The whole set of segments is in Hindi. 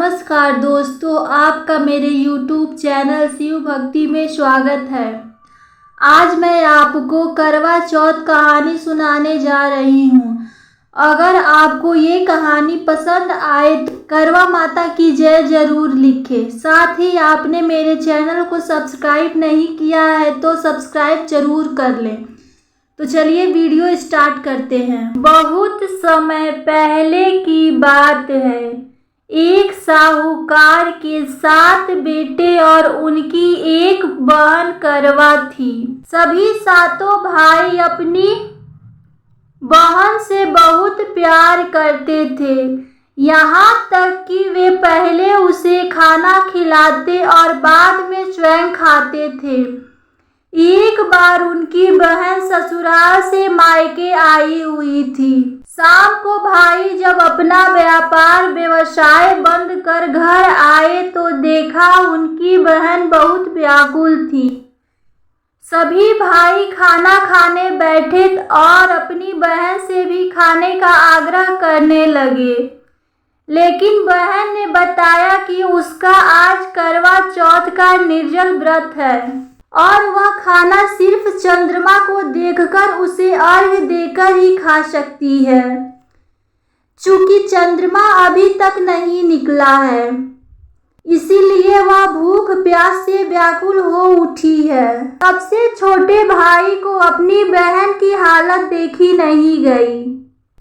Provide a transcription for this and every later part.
नमस्कार दोस्तों, आपका मेरे YouTube चैनल शिव भक्ति में स्वागत है। आज मैं आपको करवा चौथ कहानी सुनाने जा रही हूँ। अगर आपको ये कहानी पसंद आए तो करवा माता की जय जरूर लिखें। साथ ही आपने मेरे चैनल को सब्सक्राइब नहीं किया है तो सब्सक्राइब जरूर कर लें। तो चलिए वीडियो स्टार्ट करते हैं। बहुत समय पहले की बात है। एक साहूकार के 7 बेटे और उनकी एक बहन करवा थी। सभी सातों भाई अपनी बहन से बहुत प्यार करते थे, यहाँ तक कि वे पहले उसे खाना खिलाते और बाद में स्वयं खाते थे। एक बार उनकी बहन ससुराल से मायके आई हुई थी। शाम को भाई जब अपना व्यवसाय बंद कर घर आए तो देखा उनकी बहन बहुत व्याकुल थी। सभी भाई खाना खाने बैठे और अपनी बहन से भी खाने का आग्रह करने लगे, लेकिन बहन ने बताया कि उसका आज करवा चौथ का निर्जल व्रत है और वह खाना सिर्फ चंद्रमा को देखकर उसे अर्घ्य देकर ही खा सकती है। चूंकि चंद्रमा अभी तक नहीं निकला है, इसीलिए वह भूख प्यास से व्याकुल हो उठी है। सबसे छोटे भाई को अपनी बहन की हालत देखी नहीं गई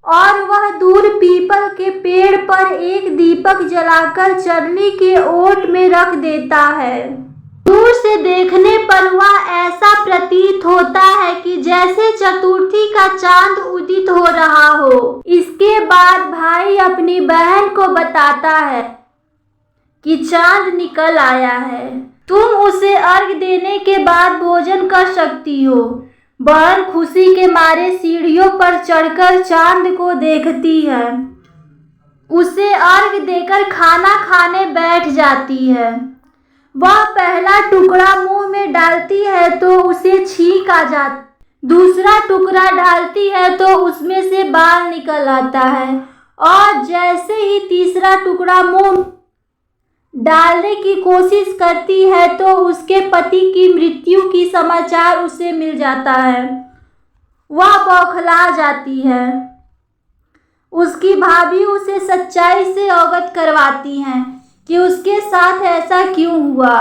और वह दूर पीपल के पेड़ पर एक दीपक जलाकर चरनी के ओट में रख देता है। दूर से देखने पर वह ऐसा प्रतीत होता है कि जैसे चतुर्थी का चांद उदित हो रहा हो। इसके बाद भाई अपनी बहन को बताता है कि चांद निकल आया है, तुम उसे अर्घ देने के बाद भोजन कर सकती हो। बहन खुशी के मारे सीढ़ियों पर चढ़कर चांद को देखती है, उसे अर्घ देकर खाना खाने बैठ जाती है। वह पहला टुकड़ा मुंह में डालती है तो उसे छींक आ जाती, दूसरा टुकड़ा डालती है तो उसमें से बाल निकल आता है और जैसे ही तीसरा टुकड़ा मुंह डालने की कोशिश करती है तो उसके पति की मृत्यु की समाचार उसे मिल जाता है। वह बौखला जाती है। उसकी भाभी उसे सच्चाई से अवगत करवाती हैं कि उसके साथ ऐसा क्यों हुआ।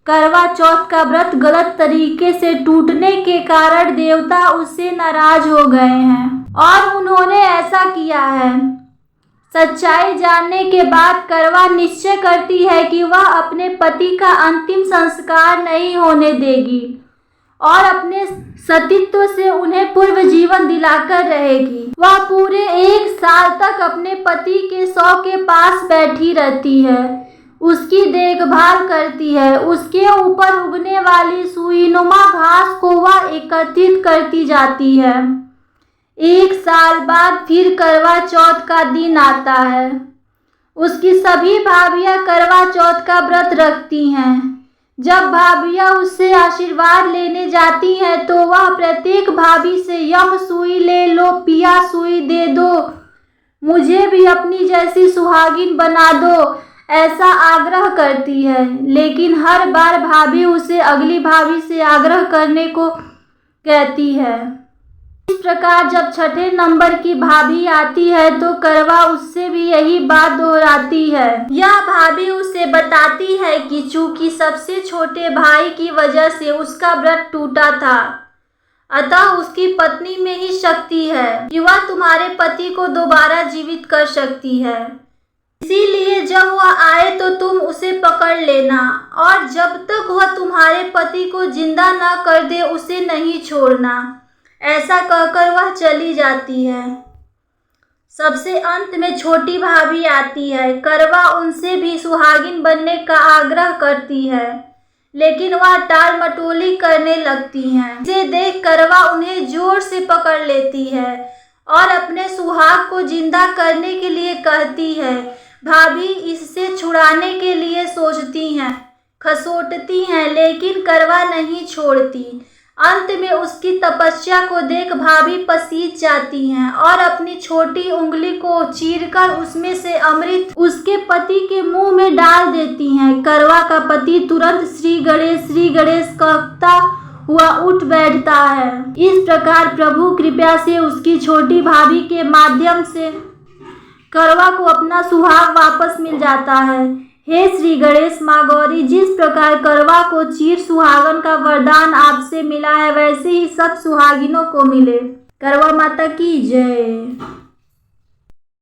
करवा चौथ का व्रत गलत तरीके से टूटने के कारण देवता उससे नाराज हो गए हैं और उन्होंने ऐसा किया है। सच्चाई जानने के बाद करवा निश्चय करती है कि वह अपने पति का अंतिम संस्कार नहीं होने देगी और अपने सतीत्व से उन्हें पूर्व जीवन दिलाकर रहेगी। वह पूरे 1 साल तक अपने पति के शव के पास बैठी रहती है, उसकी देखभाल करती है। उसके ऊपर उगने वाली सुईनुमा घास को वह एकत्रित करती जाती है। 1 साल बाद फिर करवा चौथ का दिन आता है। उसकी सभी भाभियां करवा चौथ का व्रत रखती हैं। जब भाभियां उससे आशीर्वाद लेने जाती हैं तो वह प्रत्येक भाभी से यम सुई ले लो, पिया सुई दे दो, मुझे भी अपनी जैसी सुहागिन बना दो, ऐसा आग्रह करती है। लेकिन हर बार भाभी उसे अगली भाभी से आग्रह करने को कहती है। इस प्रकार जब छठे नंबर की भाभी आती है तो करवा उससे भी यही बात दोहराती है। यह भाभी उसे बताती है कि चूंकि सबसे छोटे भाई की वजह से उसका व्रत टूटा था, अतः उसकी पत्नी में ही शक्ति है कि वह तुम्हारे पति को दोबारा जीवित कर सकती है। इसीलिए जब वह आए तो तुम उसे पकड़ लेना और जब तक वह तुम्हारे पति को जिंदा न कर दे उसे नहीं छोड़ना। ऐसा कहकर वह चली जाती है। सबसे अंत में छोटी भाभी आती है। करवा उनसे भी सुहागिन बनने का आग्रह करती है, लेकिन वह टाल मटोली करने लगती हैं। इसे देख करवा उन्हें जोर से पकड़ लेती है और अपने सुहाग को जिंदा करने के लिए कहती है। भाभी इससे छुड़ाने के लिए सोचती हैं, खसोटती हैं, लेकिन करवा नहीं छोड़ती। अंत में उसकी तपस्या को देख भाभी पसीज जाती हैं और अपनी छोटी उंगली को चीरकर उसमें से अमृत उसके पति के मुंह में डाल देती हैं। करवा का पति तुरंत श्री गणेश कहता हुआ उठ बैठता है। इस प्रकार प्रभु कृपा से उसकी छोटी भाभी के माध्यम से करवा को अपना सुहाग वापस मिल जाता है। हे श्री गणेश माँ गौरी, जिस प्रकार करवा को चिर सुहागन का वरदान आपसे मिला है, वैसे ही सब सुहागिनों को मिले। करवा माता की जय।